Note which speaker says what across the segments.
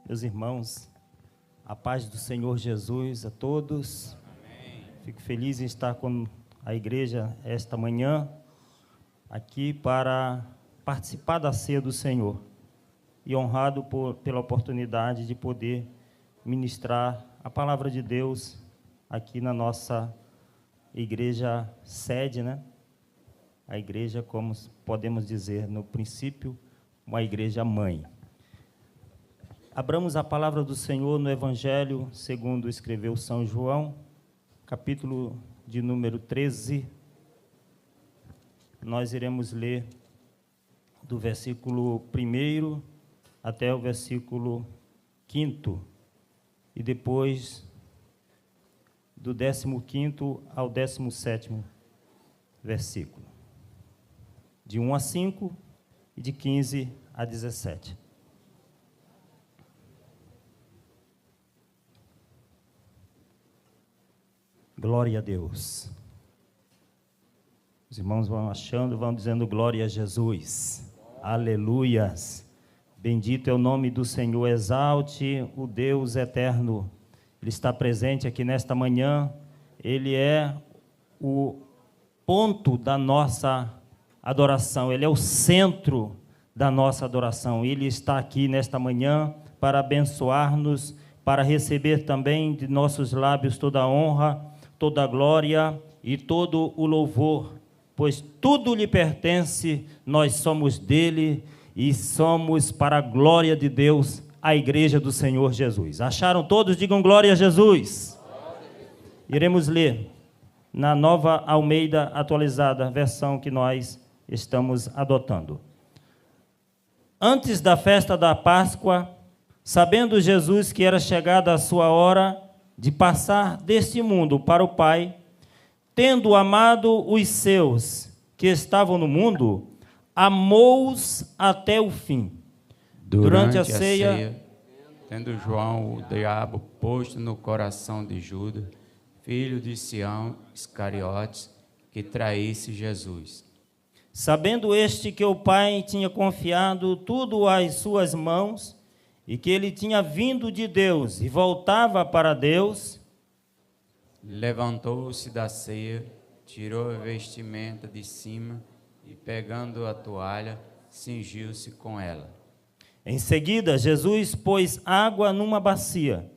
Speaker 1: Meus irmãos, a paz do Senhor Jesus a todos. Amém. Fico feliz em estar com a igreja esta manhã, aqui para participar da ceia do Senhor. E honrado pela oportunidade de poder ministrar a palavra de Deus aqui na nossa igreja sede, né? A igreja, como podemos dizer no princípio, uma igreja mãe. Abramos a palavra do Senhor no Evangelho, segundo escreveu São João, capítulo de número 13. Nós iremos ler do versículo 1 até o versículo 5, e depois do 15º ao 17º versículo, de 1 a 5 e de 15 a 17. Glória a Deus. Os irmãos vão achando, vão dizendo glória a Jesus. Aleluias. Bendito é o nome do Senhor, exalte o Deus eterno. Ele está presente aqui nesta manhã, Ele é o ponto da nossa adoração, Ele é o centro da nossa adoração. Ele está aqui nesta manhã para abençoar-nos, para receber também de nossos lábios toda a honra, toda a glória e todo o louvor, pois tudo lhe pertence, nós somos dele e somos para a glória de Deus, a igreja do Senhor Jesus. Acharam todos? Digam glória a Jesus. Iremos ler na Nova Almeida atualizada, versão que nós estamos adotando. Antes da festa da Páscoa, sabendo Jesus que era chegada a sua hora de passar deste mundo para o Pai, tendo amado os seus que estavam no mundo, amou-os até o fim. Durante a ceia,
Speaker 2: tendo João o diabo posto no coração de Judas, filho de Sião Iscariotes, que traísse Jesus.
Speaker 1: Sabendo este que o Pai tinha confiado tudo às suas mãos, e que ele tinha vindo de Deus e voltava para Deus,
Speaker 2: levantou-se da ceia, tirou a vestimenta de cima e, pegando a toalha, cingiu-se com ela.
Speaker 1: Em seguida, Jesus pôs água numa bacia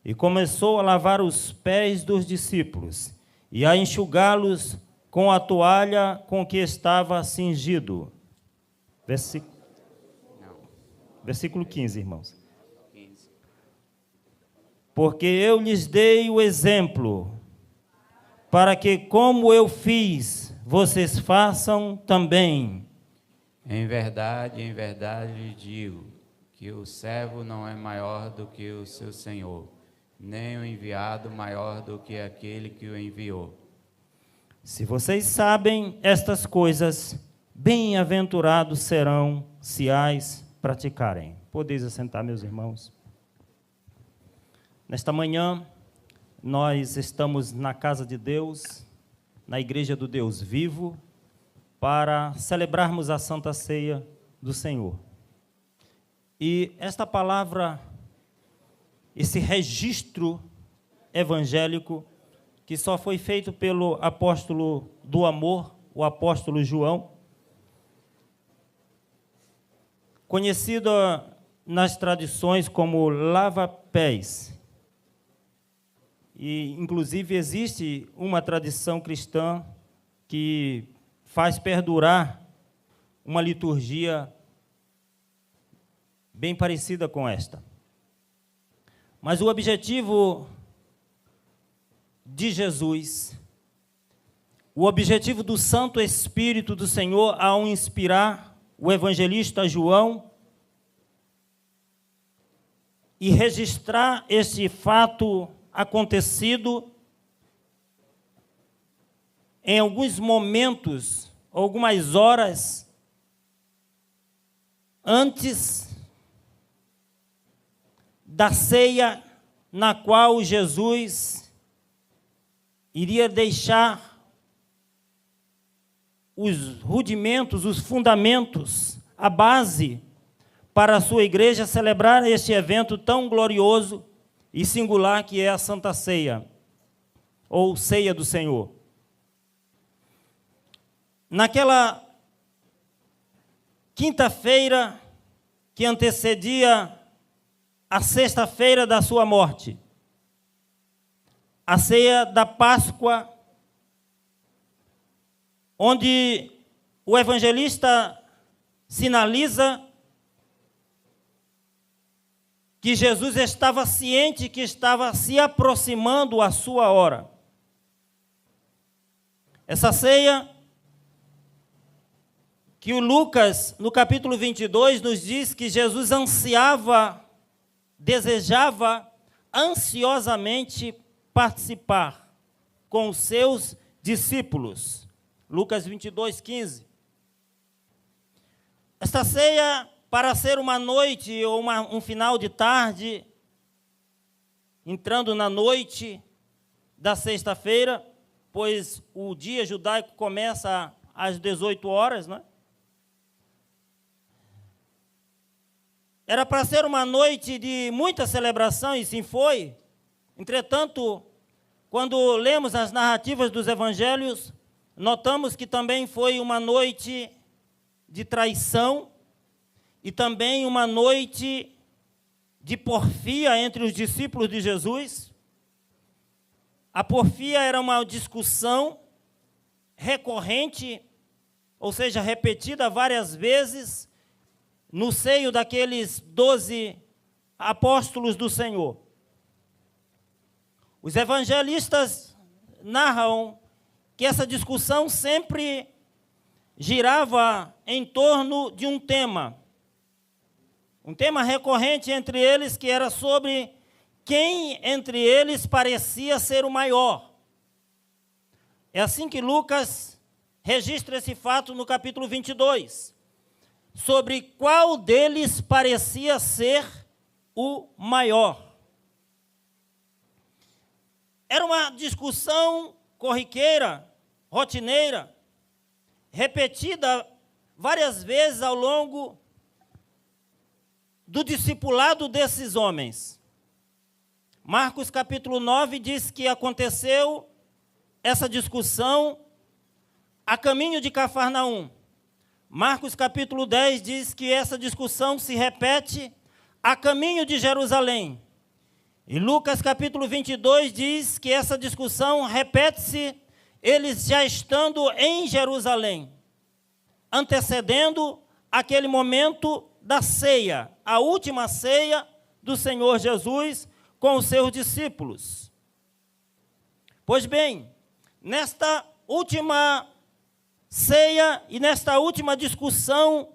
Speaker 1: e começou a lavar os pés dos discípulos e a enxugá-los com a toalha com que estava cingido. Versículo 15, irmãos. Porque eu lhes dei o exemplo, para que, como eu fiz, vocês façam também.
Speaker 2: Em verdade lhe digo, que o servo não é maior do que o seu senhor, nem o enviado maior do que aquele que o enviou.
Speaker 1: Se vocês sabem estas coisas, bem-aventurados serão se as praticarem. Podeis assentar, meus irmãos. Nesta manhã, nós estamos na casa de Deus, na igreja do Deus vivo, para celebrarmos a Santa Ceia do Senhor. E esta palavra, esse registro evangélico, que só foi feito pelo apóstolo do amor, o apóstolo João, conhecido nas tradições como lava-pés. E, inclusive, existe uma tradição cristã que faz perdurar uma liturgia bem parecida com esta. Mas o objetivo de Jesus, o objetivo do Santo Espírito do Senhor ao inspirar o evangelista João e registrar esse fato acontecido em alguns momentos, algumas horas antes da ceia na qual Jesus iria deixar os rudimentos, os fundamentos, a base para a sua igreja celebrar este evento tão glorioso e singular que é a Santa Ceia, ou Ceia do Senhor. Naquela quinta-feira que antecedia a sexta-feira da sua morte, a ceia da Páscoa, onde o evangelista sinaliza que Jesus estava ciente que estava se aproximando a sua hora. Essa ceia que o Lucas, no capítulo 22, nos diz que Jesus ansiava, desejava ansiosamente participar com os seus discípulos. Lucas 22, 15. Esta ceia, para ser uma noite ou um final de tarde, entrando na noite da sexta-feira, pois o dia judaico começa às 18 horas, né? Era para ser uma noite de muita celebração, e sim foi. Entretanto, quando lemos as narrativas dos evangelhos, notamos que também foi uma noite de traição e também uma noite de porfia entre os discípulos de Jesus. A porfia era uma discussão recorrente, ou seja, repetida várias vezes, no seio daqueles 12 apóstolos do Senhor. Os evangelistas narram que essa discussão sempre girava em torno de um tema recorrente entre eles, que era sobre quem entre eles parecia ser o maior. É assim que Lucas registra esse fato no capítulo 22. Sobre qual deles parecia ser o maior. Era uma discussão corriqueira, rotineira, repetida várias vezes ao longo do discipulado desses homens. Marcos capítulo 9 diz que aconteceu essa discussão a caminho de Cafarnaum. Marcos capítulo 10 diz que essa discussão se repete a caminho de Jerusalém. E Lucas capítulo 22 diz que essa discussão repete-se eles já estando em Jerusalém, antecedendo aquele momento da ceia, a última ceia do Senhor Jesus com os seus discípulos. Pois bem, nesta última ceia e nesta última discussão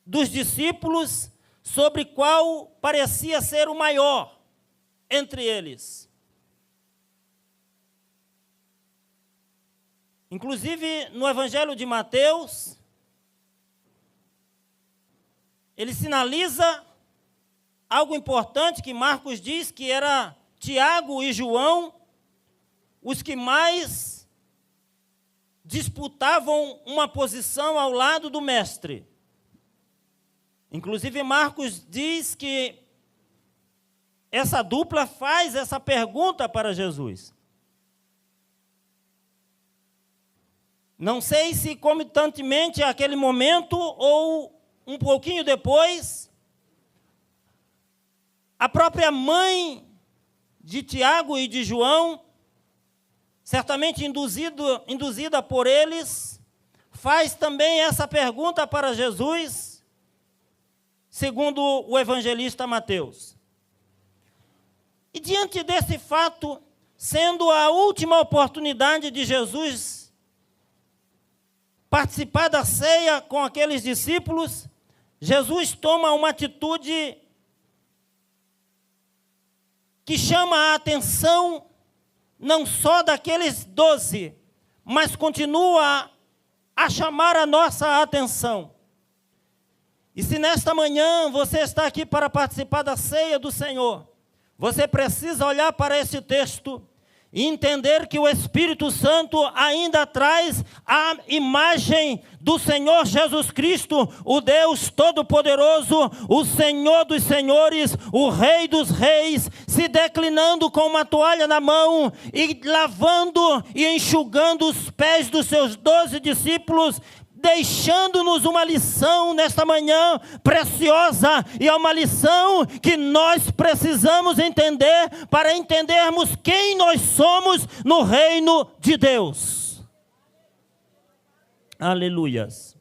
Speaker 1: dos discípulos sobre qual parecia ser o maior entre eles. Inclusive, no Evangelho de Mateus, ele sinaliza algo importante que Marcos diz que era Tiago e João os que mais disputavam uma posição ao lado do mestre. Inclusive, Marcos diz que essa dupla faz essa pergunta para Jesus. Não sei se concomitantemente àquele momento ou um pouquinho depois, a própria mãe de Tiago e de João, certamente induzida por eles, faz também essa pergunta para Jesus, segundo o evangelista Mateus. E diante desse fato, sendo a última oportunidade de Jesus participar da ceia com aqueles discípulos, Jesus toma uma atitude que chama a atenção não só daqueles 12, mas continua a chamar a nossa atenção. E se nesta manhã você está aqui para participar da ceia do Senhor, você precisa olhar para esse texto e entender que o Espírito Santo ainda traz a imagem do Senhor Jesus Cristo, o Deus Todo-Poderoso, o Senhor dos Senhores, o Rei dos Reis, se declinando com uma toalha na mão e lavando e enxugando os pés dos seus 12 discípulos, deixando-nos uma lição nesta manhã preciosa, e é uma lição que nós precisamos entender para entendermos quem nós somos no reino de Deus. Aleluias.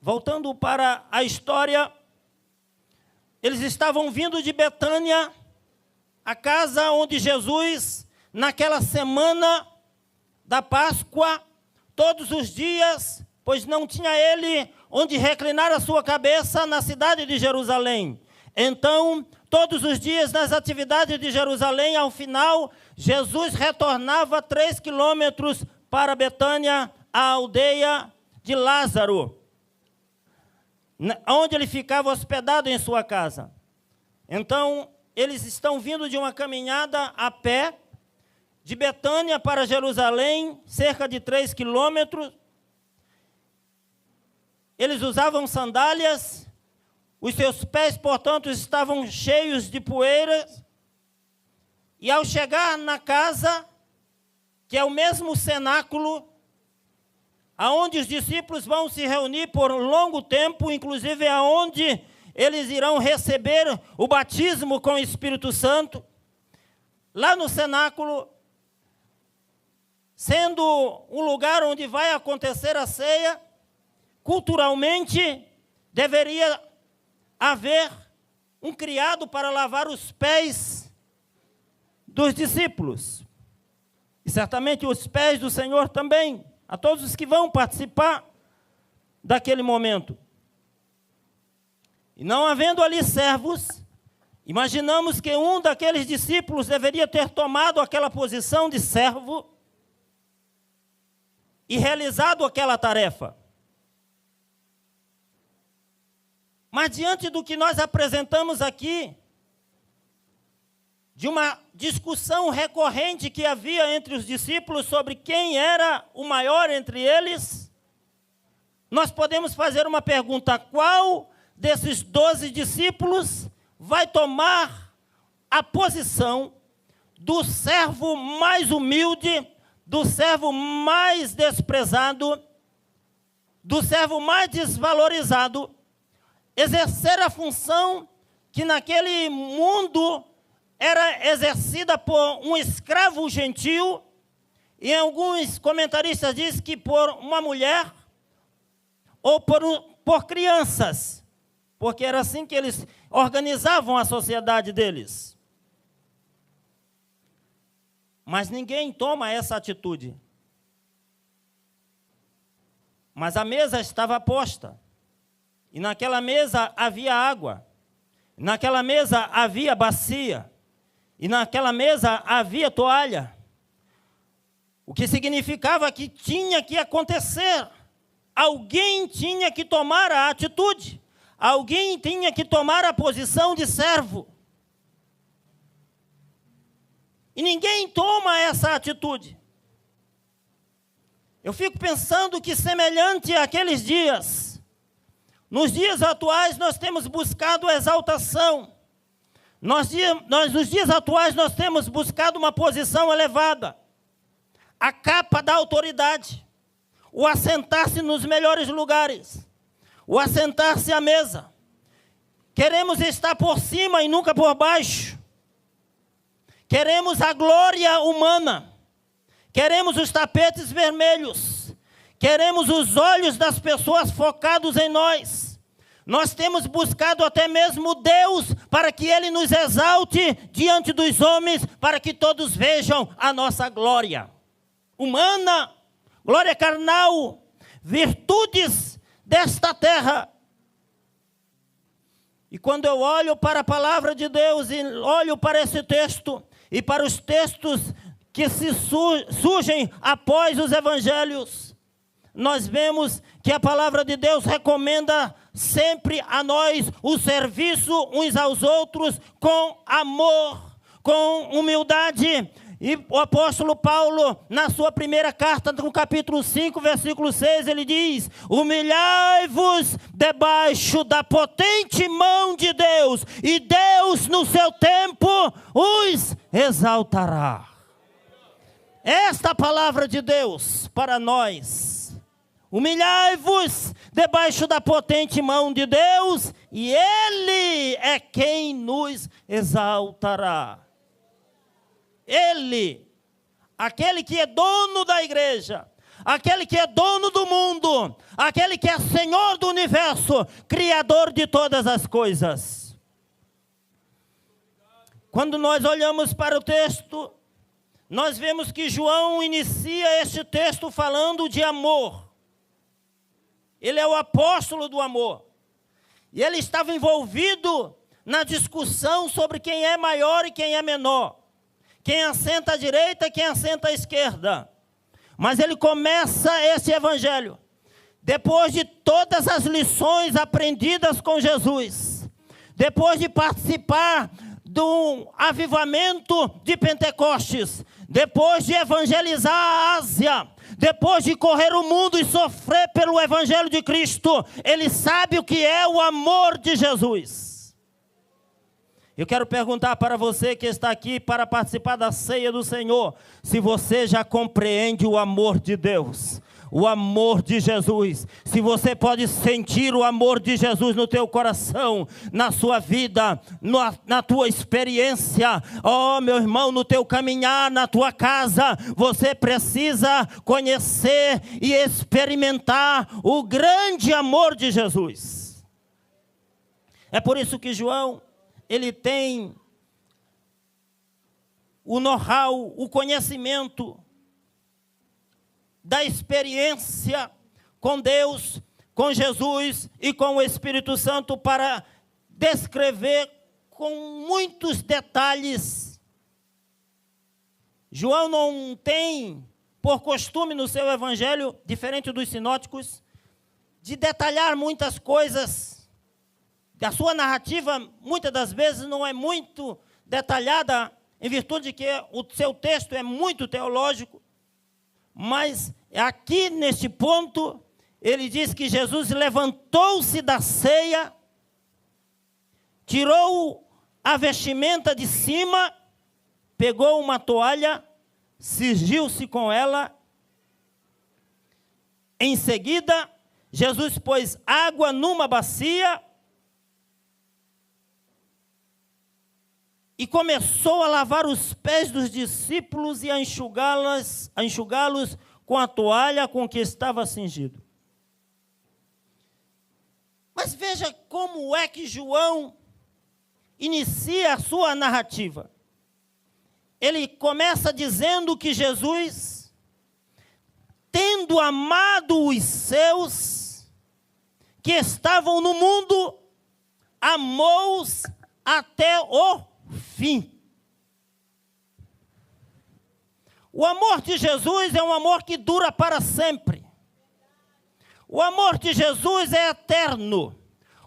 Speaker 1: Voltando para a história, eles estavam vindo de Betânia, a casa onde Jesus, naquela semana da Páscoa, todos os dias, pois não tinha ele onde reclinar a sua cabeça na cidade de Jerusalém. Então, todos os dias, nas atividades de Jerusalém, ao final, Jesus retornava 3 quilômetros para Betânia, a aldeia de Lázaro, onde ele ficava hospedado em sua casa. Então, eles estão vindo de uma caminhada a pé, de Betânia para Jerusalém, cerca de 3 quilômetros. Eles usavam sandálias, os seus pés, portanto, estavam cheios de poeira. E ao chegar na casa, que é o mesmo cenáculo, aonde os discípulos vão se reunir por um longo tempo, inclusive aonde eles irão receber o batismo com o Espírito Santo, lá no cenáculo, sendo um lugar onde vai acontecer a ceia, culturalmente deveria haver um criado para lavar os pés dos discípulos. E certamente os pés do Senhor também, a todos os que vão participar daquele momento. E não havendo ali servos, imaginamos que um daqueles discípulos deveria ter tomado aquela posição de servo e realizado aquela tarefa. Mas diante do que nós apresentamos aqui, de uma discussão recorrente que havia entre os discípulos sobre quem era o maior entre eles, nós podemos fazer uma pergunta: qual desses 12 discípulos vai tomar a posição do servo mais humilde, do servo mais desprezado, do servo mais desvalorizado, exercer a função que naquele mundo era exercida por um escravo gentil, e alguns comentaristas dizem que por uma mulher ou por crianças, porque era assim que eles organizavam a sociedade deles. Mas ninguém toma essa atitude. Mas a mesa estava posta. E naquela mesa havia água. Naquela mesa havia bacia. E naquela mesa havia toalha. O que significava que tinha que acontecer. Alguém tinha que tomar a atitude. Alguém tinha que tomar a posição de servo. E ninguém toma essa atitude. Eu fico pensando que, semelhante àqueles dias, nos dias atuais nós temos buscado exaltação. Nos dias atuais nós temos buscado uma posição elevada. A capa da autoridade. O assentar-se nos melhores lugares. O assentar-se à mesa. Queremos estar por cima e nunca por baixo. Queremos a glória humana. Queremos os tapetes vermelhos. Queremos os olhos das pessoas focados em nós. Nós temos buscado até mesmo Deus para que Ele nos exalte diante dos homens, para que todos vejam a nossa glória humana, glória carnal, virtudes desta terra. E quando eu olho para a palavra de Deus e olho para esse texto, e para os textos que se surgem após os evangelhos, nós vemos que a palavra de Deus recomenda sempre a nós o serviço uns aos outros com amor, com humildade, E o apóstolo Paulo, na sua primeira carta, no capítulo 5, versículo 6, ele diz: humilhai-vos debaixo da potente mão de Deus, e Deus no seu tempo os exaltará. Esta palavra de Deus para nós: humilhai-vos debaixo da potente mão de Deus, e Ele é quem nos exaltará. Ele, aquele que é dono da igreja, aquele que é dono do mundo, aquele que é Senhor do universo, Criador de todas as coisas. Quando nós olhamos para o texto, nós vemos que João inicia este texto falando de amor. Ele é o apóstolo do amor. E ele estava envolvido na discussão sobre quem é maior e quem é menor. Quem assenta à direita, quem assenta à esquerda. Mas ele começa esse evangelho depois de todas as lições aprendidas com Jesus, depois de participar do avivamento de Pentecostes, depois de evangelizar a Ásia, depois de correr o mundo e sofrer pelo evangelho de Cristo, ele sabe o que é o amor de Jesus. Eu quero perguntar para você que está aqui para participar da ceia do Senhor, se você já compreende o amor de Deus, o amor de Jesus, se você pode sentir o amor de Jesus no teu coração, na sua vida, na tua experiência, oh meu irmão, no teu caminhar, na tua casa, você precisa conhecer e experimentar o grande amor de Jesus. É por isso que João, ele tem o know-how, o conhecimento da experiência com Deus, com Jesus e com o Espírito Santo para descrever com muitos detalhes. João não tem por costume no seu evangelho, diferente dos sinóticos, de detalhar muitas coisas. A sua narrativa, muitas das vezes, não é muito detalhada, em virtude de que o seu texto é muito teológico. Mas aqui, neste ponto, ele diz que Jesus levantou-se da ceia, tirou a vestimenta de cima, pegou uma toalha, cingiu-se com ela. Em seguida, Jesus pôs água numa bacia e começou a lavar os pés dos discípulos e a enxugá-los com a toalha com que estava cingido. Mas veja como é que João inicia a sua narrativa. Ele começa dizendo que Jesus, tendo amado os seus que estavam no mundo, amou-os até o fim. O amor de Jesus é um amor que dura para sempre. O amor de Jesus é eterno.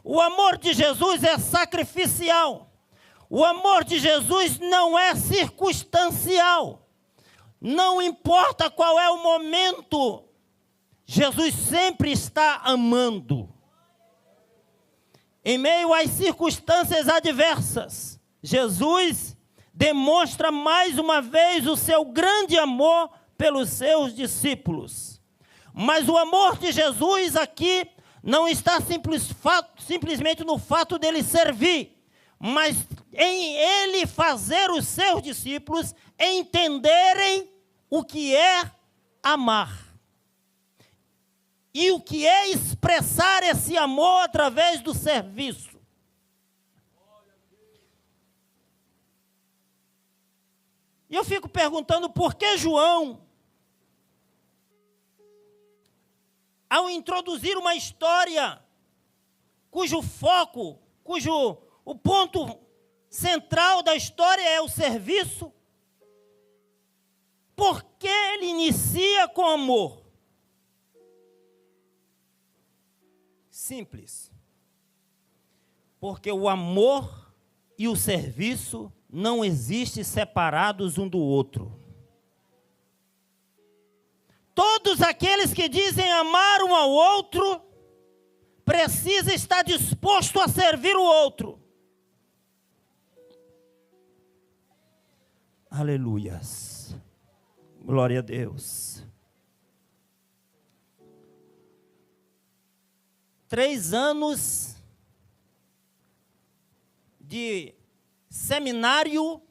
Speaker 1: O amor de Jesus é sacrificial. O amor de Jesus não é circunstancial. Não importa qual é o momento, Jesus sempre está amando. Em meio às circunstâncias adversas, Jesus demonstra mais uma vez o seu grande amor pelos seus discípulos. Mas o amor de Jesus aqui não está simplesmente no fato dele servir, mas em ele fazer os seus discípulos entenderem o que é amar. E o que é expressar esse amor através do serviço. E eu fico perguntando por que João, ao introduzir uma história cujo foco, o ponto central da história é o serviço, por que ele inicia com amor? Simples. Porque o amor e o serviço não existem separados um do outro. todos aqueles que dizem amar um ao outro, precisa estar disposto a servir o outro. Aleluias. Glória a Deus. 3 anos de seminário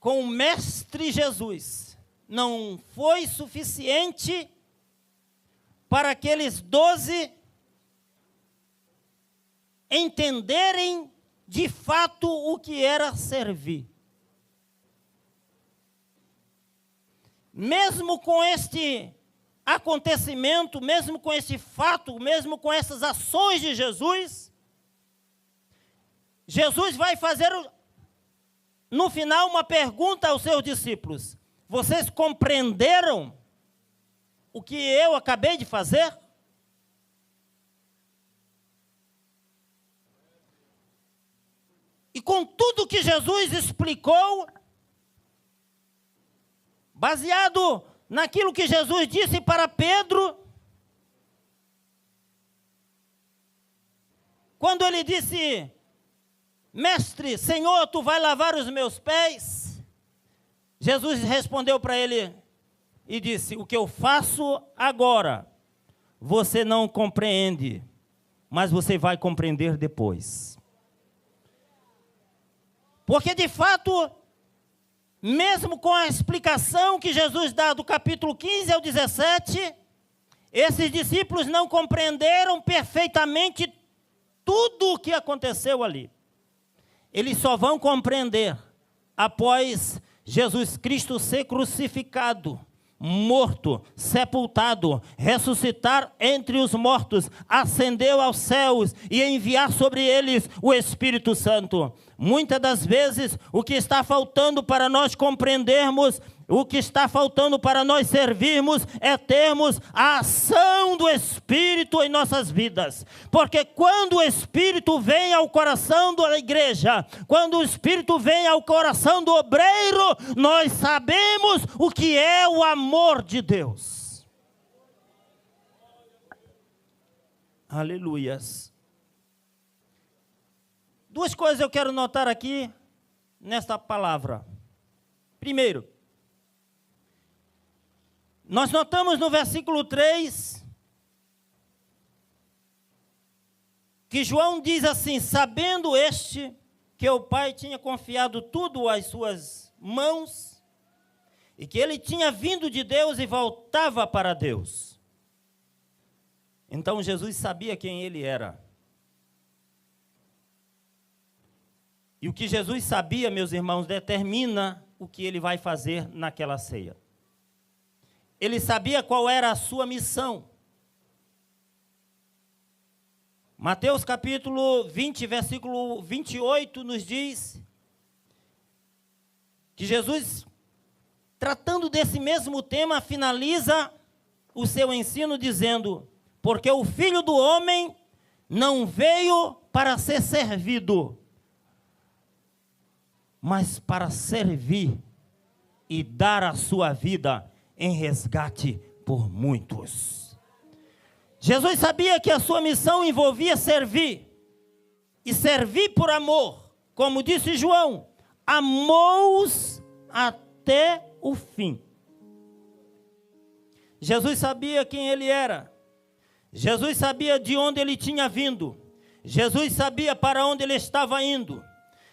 Speaker 1: com o Mestre Jesus não foi suficiente para aqueles 12 entenderem de fato o que era servir. Mesmo com este acontecimento, mesmo com este fato, mesmo com essas ações de Jesus, Jesus vai fazer no final uma pergunta aos seus discípulos: vocês compreenderam o que eu acabei de fazer? E com tudo que Jesus explicou, baseado naquilo que Jesus disse para Pedro, quando ele disse: Mestre, Senhor, tu vai lavar os meus pés? Jesus respondeu para ele e disse: o que eu faço agora, você não compreende, mas você vai compreender depois. Porque de fato, mesmo com a explicação que Jesus dá do capítulo 15 ao 17, esses discípulos não compreenderam perfeitamente tudo o que aconteceu ali. Eles só vão compreender após Jesus Cristo ser crucificado, morto, sepultado, ressuscitar entre os mortos, ascendeu aos céus e enviar sobre eles o Espírito Santo. Muitas das vezes, o que está faltando para nós compreendermos, o que está faltando para nós servirmos, é termos a ação do Espírito em nossas vidas. Porque quando o Espírito vem ao coração da igreja, quando o Espírito vem ao coração do obreiro, nós sabemos o que é o amor de Deus. Aleluias. 2 coisas eu quero notar aqui nesta palavra. Primeiro, nós notamos no versículo 3 que João diz assim: sabendo este que o Pai tinha confiado tudo às suas mãos e que ele tinha vindo de Deus e voltava para Deus. Então Jesus sabia quem ele era. E o que Jesus sabia, meus irmãos, determina o que ele vai fazer naquela ceia. Ele sabia qual era a sua missão. Mateus capítulo 20, versículo 28, nos diz que Jesus, tratando desse mesmo tema, finaliza o seu ensino dizendo: porque o Filho do Homem não veio para ser servido, mas para servir e dar a sua vida em resgate por muitos. Jesus sabia que a sua missão envolvia servir, e servir por amor. Como disse João, amou-os até o fim. Jesus sabia quem ele era. Jesus sabia de onde ele tinha vindo. Jesus sabia para onde ele estava indo.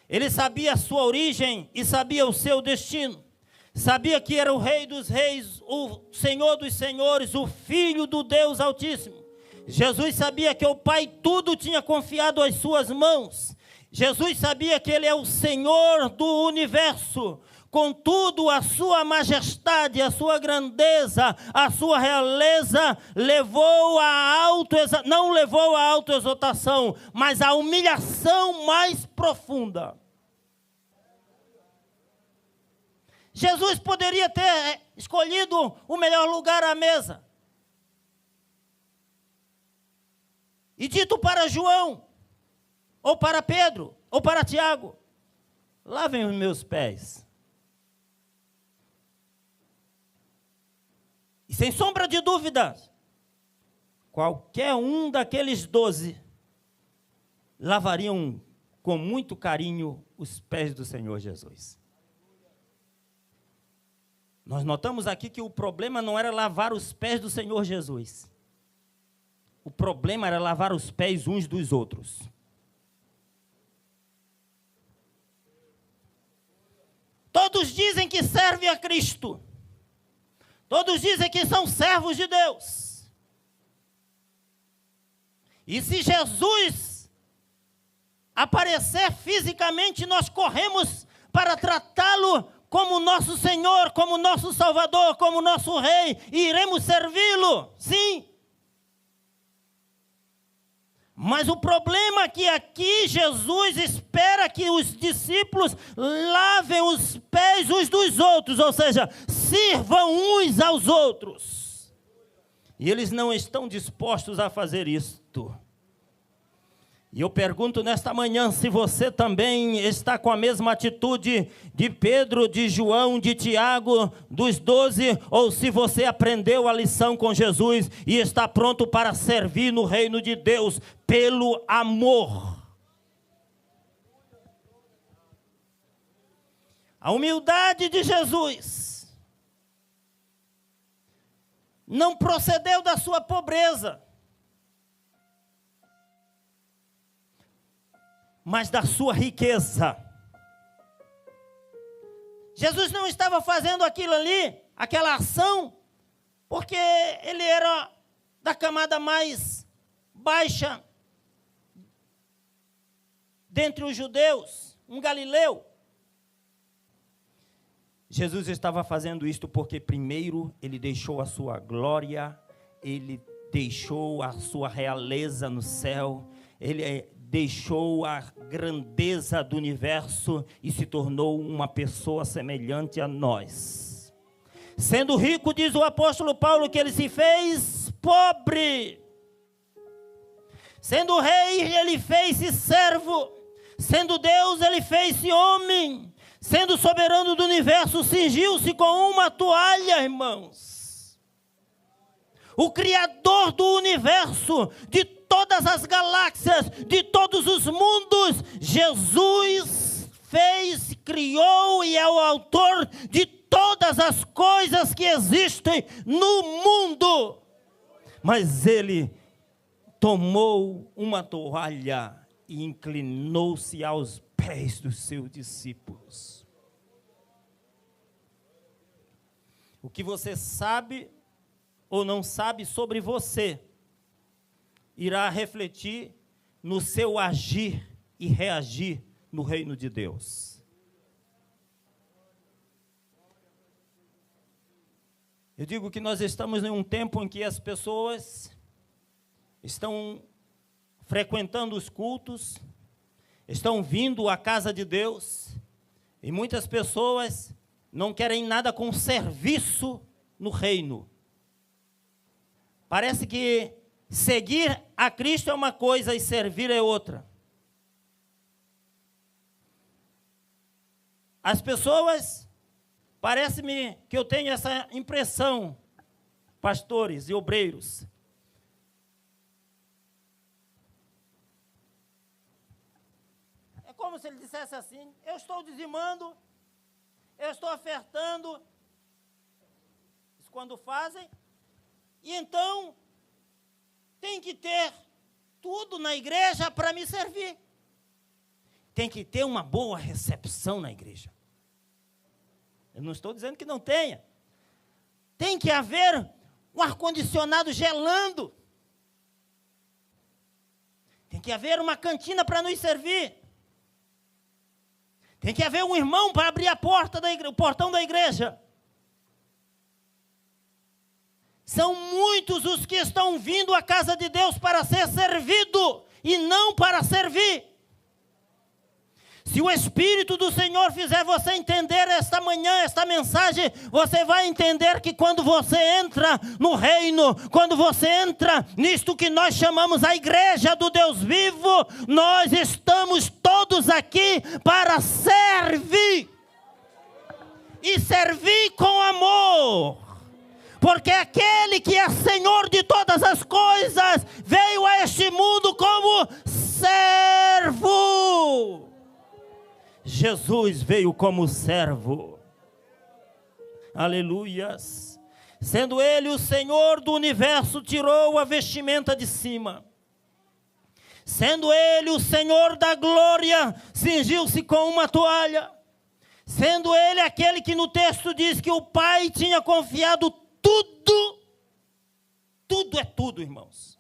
Speaker 1: Ele sabia a sua origem e sabia o seu destino. Sabia que era o Rei dos Reis, o Senhor dos Senhores, o Filho do Deus Altíssimo. Jesus sabia que o Pai tudo tinha confiado às suas mãos. Jesus sabia que Ele é o Senhor do universo. Contudo, a sua majestade, a sua grandeza, a sua realeza não levou à autoexaltação, mas à humilhação mais profunda. Jesus poderia ter escolhido o melhor lugar à mesa e dito para João, ou para Pedro, ou para Tiago: lavem os meus pés. E sem sombra de dúvida, qualquer um daqueles 12 lavariam com muito carinho os pés do Senhor Jesus. Nós notamos aqui que o problema não era lavar os pés do Senhor Jesus. O problema era lavar os pés uns dos outros. Todos dizem que servem a Cristo. Todos dizem que são servos de Deus. E se Jesus aparecer fisicamente, nós corremos para tratá-lo como nosso Senhor, como nosso Salvador, como nosso Rei, e iremos servi-lo, sim. Mas o problema é que aqui Jesus espera que os discípulos lavem os pés uns dos outros, ou seja, sirvam uns aos outros. E eles não estão dispostos a fazer isto. E eu pergunto nesta manhã se você também está com a mesma atitude de Pedro, de João, de Tiago, dos 12, ou se você aprendeu a lição com Jesus e está pronto para servir no reino de Deus pelo amor. A humildade de Jesus não procedeu da sua pobreza, mas da sua riqueza. Jesus não estava fazendo aquilo ali, aquela ação, porque ele era da camada mais baixa dentre os judeus, um galileu. Jesus estava fazendo isto porque primeiro ele deixou a sua glória, ele deixou a sua realeza no céu, ele deixou a grandeza do universo e se tornou uma pessoa semelhante a nós. Sendo rico, diz o apóstolo Paulo, que ele se fez pobre. Sendo rei, ele fez-se servo. Sendo Deus, ele fez-se homem. Sendo soberano do universo, cingiu-se com uma toalha, irmãos. O Criador do universo, de todas as galáxias, de todos os mundos, Jesus fez, criou e é o autor de todas as coisas que existem no mundo. Mas ele tomou uma toalha e inclinou-se aos pés dos seus discípulos. O que você sabe ou não sabe sobre você irá refletir no seu agir e reagir no reino de Deus. Eu digo que nós estamos em um tempo em que as pessoas estão frequentando os cultos, estão vindo à casa de Deus, e muitas pessoas não querem nada com serviço no reino. Parece que seguir a Cristo é uma coisa e servir é outra. As pessoas, parece-me que eu tenho essa impressão, pastores e obreiros, é como se ele dissesse assim: eu estou dizimando, eu estou ofertando, isso quando fazem, e então tem que ter tudo na igreja para me servir. Tem que ter uma boa recepção na igreja. Eu não estou dizendo que não tenha. Tem que haver um ar-condicionado gelando. Tem que haver uma cantina para nos servir. Tem que haver um irmão para abrir a porta da igreja, o portão da igreja. São muitos os que estão vindo à casa de Deus para ser servido e não para servir. Se o Espírito do Senhor fizer você entender esta manhã, esta mensagem, você vai entender que quando você entra no reino, quando você entra nisto que nós chamamos a igreja do Deus vivo, nós estamos todos aqui para servir. E servir com amor. porque aquele que é Senhor de todas as coisas veio a este mundo como servo. Jesus veio como servo. Aleluias. Sendo ele o Senhor do universo, tirou a vestimenta de cima. Sendo ele o Senhor da glória, cingiu-se com uma toalha. Sendo ele aquele que no texto diz que o Pai tinha confiado tudo. Tudo é tudo, irmãos.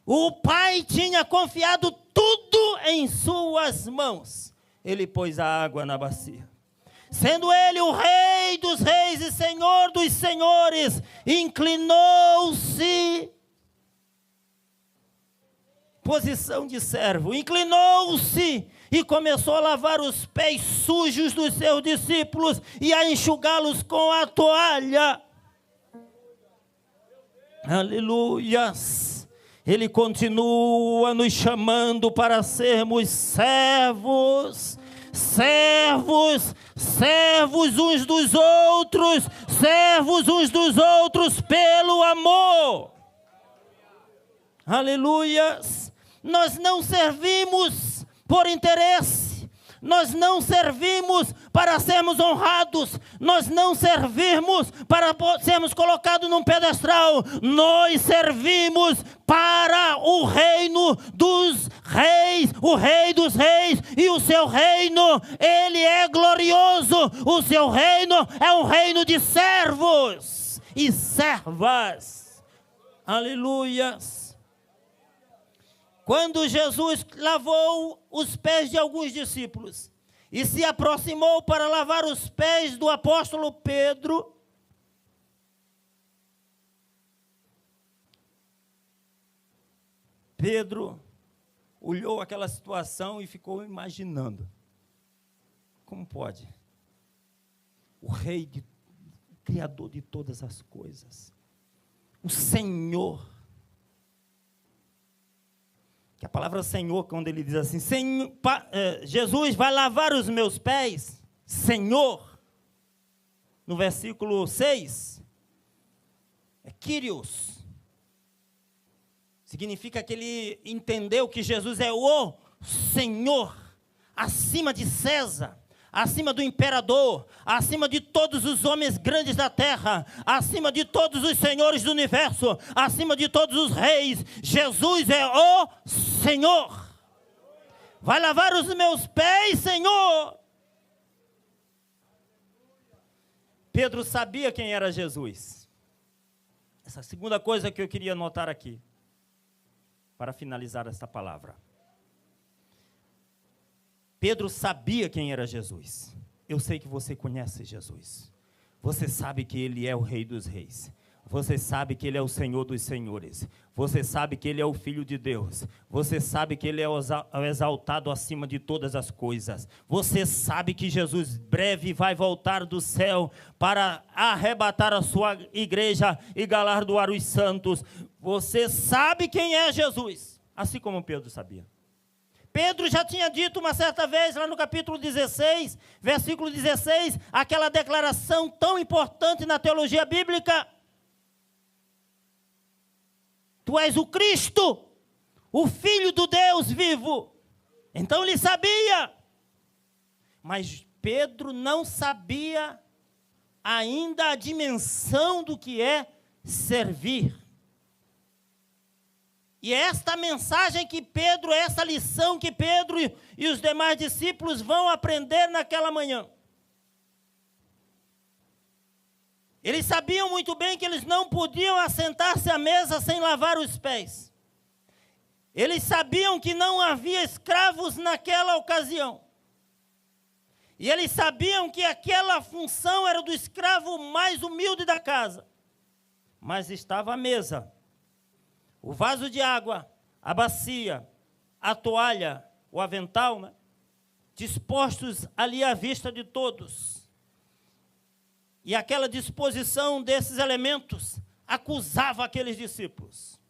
Speaker 1: O Pai tinha confiado tudo em suas mãos. Ele pôs a água na bacia. Sendo ele o Rei dos reis e Senhor dos senhores, inclinou-se, posição de servo, inclinou-se e começou a lavar os pés sujos dos seus discípulos e a enxugá-los com a toalha. Aleluias! Ele continua nos chamando para sermos servos, servos, servos uns dos outros, servos uns dos outros pelo amor. Aleluias! Nós não servimos por interesse, nós não servimos para sermos honrados, nós não servimos para sermos colocados num pedestal, nós servimos para o reino dos reis, o Rei dos reis, e o seu reino, ele é glorioso, o seu reino é um reino de servos e servas. Aleluias! Quando Jesus lavou os pés de alguns discípulos e se aproximou para lavar os pés do apóstolo Pedro, Pedro olhou aquela situação e ficou imaginando. Como pode? O Rei, o Criador de todas as coisas, o Senhor. Que a palavra Senhor, quando ele diz assim, Jesus vai lavar os meus pés, Senhor, no versículo 6, é Kyrios. Significa que ele entendeu que Jesus é o Senhor, acima de César, acima do imperador, acima de todos os homens grandes da terra, acima de todos os senhores do universo, acima de todos os reis. Jesus é o Senhor. Vai lavar os meus pés, Senhor. Pedro sabia quem era Jesus. Essa segunda coisa que eu queria notar aqui, para finalizar esta palavra. Pedro sabia quem era Jesus. Eu sei que você conhece Jesus. Você sabe que Ele é o Rei dos reis. Você sabe que Ele é o Senhor dos senhores. Você sabe que Ele é o Filho de Deus. Você sabe que Ele é o exaltado acima de todas as coisas. Você sabe que Jesus breve vai voltar do céu para arrebatar a sua igreja e galardoar os santos. Você sabe quem é Jesus, assim como Pedro sabia. Pedro já tinha dito uma certa vez, lá no capítulo 16, versículo 16, aquela declaração tão importante na teologia bíblica. Tu és o Cristo, o Filho do Deus vivo. Então ele sabia. Mas Pedro não sabia ainda a dimensão do que é servir. E esta mensagem que Pedro, essa lição que Pedro e os demais discípulos vão aprender naquela manhã. Eles sabiam muito bem que eles não podiam assentar-se à mesa sem lavar os pés. Eles sabiam que não havia escravos naquela ocasião. E eles sabiam que aquela função era do escravo mais humilde da casa. Mas estava à mesa. O vaso de água, a bacia, a toalha, o avental, né? Dispostos ali à vista de todos. E aquela disposição desses elementos acusava aqueles discípulos.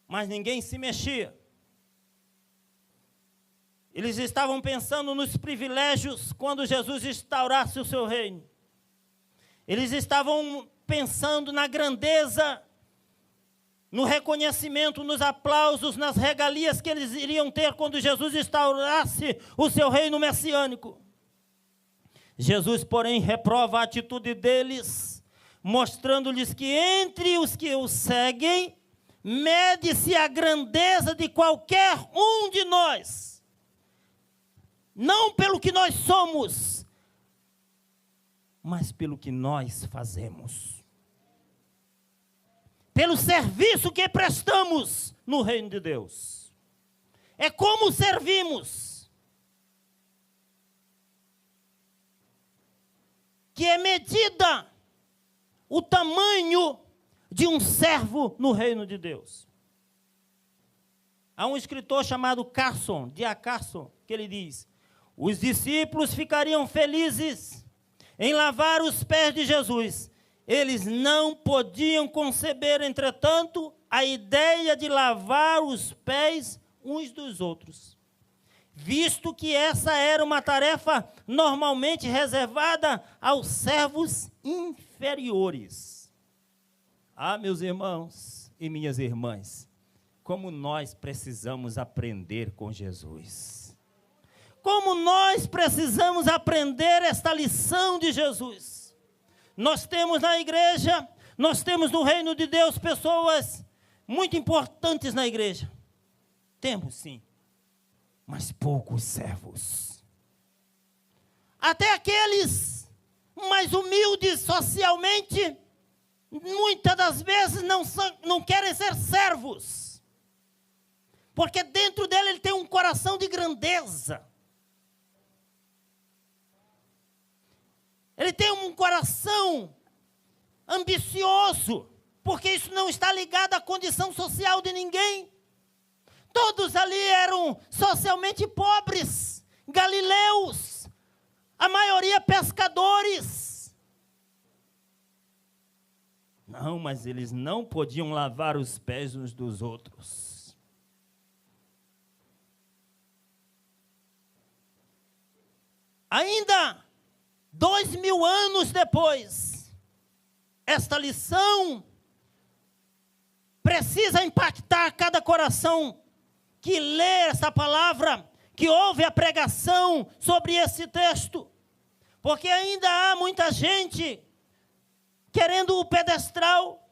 Speaker 1: Mas ninguém se mexia. Eles estavam pensando nos privilégios quando Jesus instaurasse o seu reino. Eles estavam pensando na grandeza, no reconhecimento, nos aplausos, nas regalias que eles iriam ter quando Jesus instaurasse o seu reino messiânico. Jesus, porém, reprova a atitude deles, mostrando-lhes que entre os que o seguem, mede-se a grandeza de qualquer um de nós. Não pelo que nós somos, mas pelo que nós fazemos. Pelo serviço que prestamos no reino de Deus. É como servimos que é medida o tamanho de um servo no reino de Deus. Há um escritor chamado Carson, D.A. Carson, que ele diz: os discípulos ficariam felizes em lavar os pés de Jesus. Eles não podiam conceber, entretanto, a ideia de lavar os pés uns dos outros, visto que essa era uma tarefa normalmente reservada aos servos inferiores. Ah, meus irmãos e minhas irmãs, como nós precisamos aprender com Jesus. Como nós precisamos aprender esta lição de Jesus. Nós temos na igreja, nós temos no reino de Deus pessoas muito importantes na igreja. Temos sim, mas poucos servos. Até aqueles mais humildes socialmente, muitas das vezes não querem ser servos. Porque dentro dele ele tem um coração de grandeza. Ele tem um coração ambicioso, porque isso não está ligado à condição social de ninguém. Todos ali eram socialmente pobres, galileus, a maioria pescadores. Não, mas eles não podiam lavar os pés uns dos outros. Ainda 2000 anos depois, esta lição precisa impactar cada coração que lê essa palavra, que ouve a pregação sobre esse texto, porque ainda há muita gente querendo o pedestral,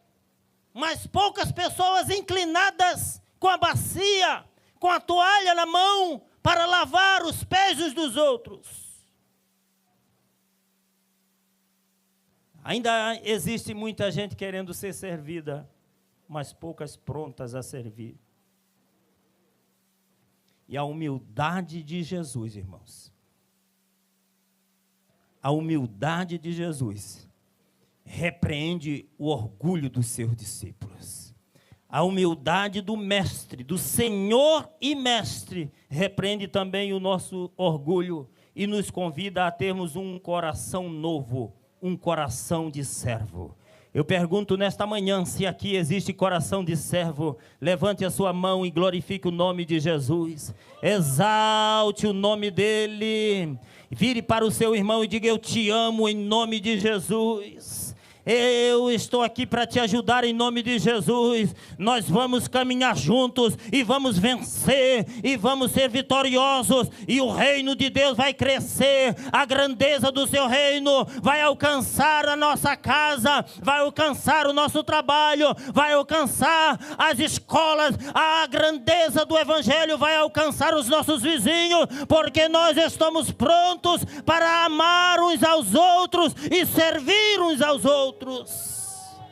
Speaker 1: mas poucas pessoas inclinadas com a bacia, com a toalha na mão, para lavar os pés uns dos outros. Ainda existe muita gente querendo ser servida, mas poucas prontas a servir. E a humildade de Jesus, irmãos. A humildade de Jesus repreende o orgulho dos seus discípulos. A humildade do mestre, do Senhor e mestre, repreende também o nosso orgulho e nos convida a termos um coração novo, um coração de servo. Eu pergunto nesta manhã se aqui existe coração de servo. Levante a sua mão e glorifique o nome de Jesus. Exalte o nome dele. Vire para o seu irmão e diga: eu te amo em nome de Jesus. Eu estou aqui para te ajudar em nome de Jesus. Nós vamos caminhar juntos e vamos vencer e vamos ser vitoriosos, e o reino de Deus vai crescer, a grandeza do seu reino vai alcançar a nossa casa, vai alcançar o nosso trabalho, vai alcançar as escolas, a grandeza do evangelho vai alcançar os nossos vizinhos, porque nós estamos prontos para amar uns aos outros e servir uns aos outros.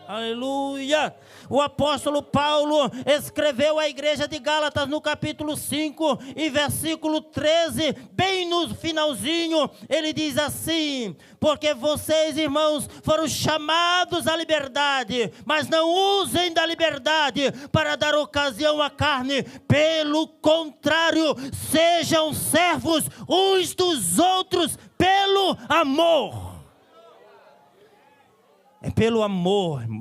Speaker 1: Aleluia! O apóstolo Paulo escreveu à igreja de Gálatas no capítulo 5 e versículo 13, bem no finalzinho, ele diz assim: porque vocês, irmãos, foram chamados à liberdade, mas não usem da liberdade para dar ocasião à carne, pelo contrário, sejam servos uns dos outros pelo amor. É pelo amor,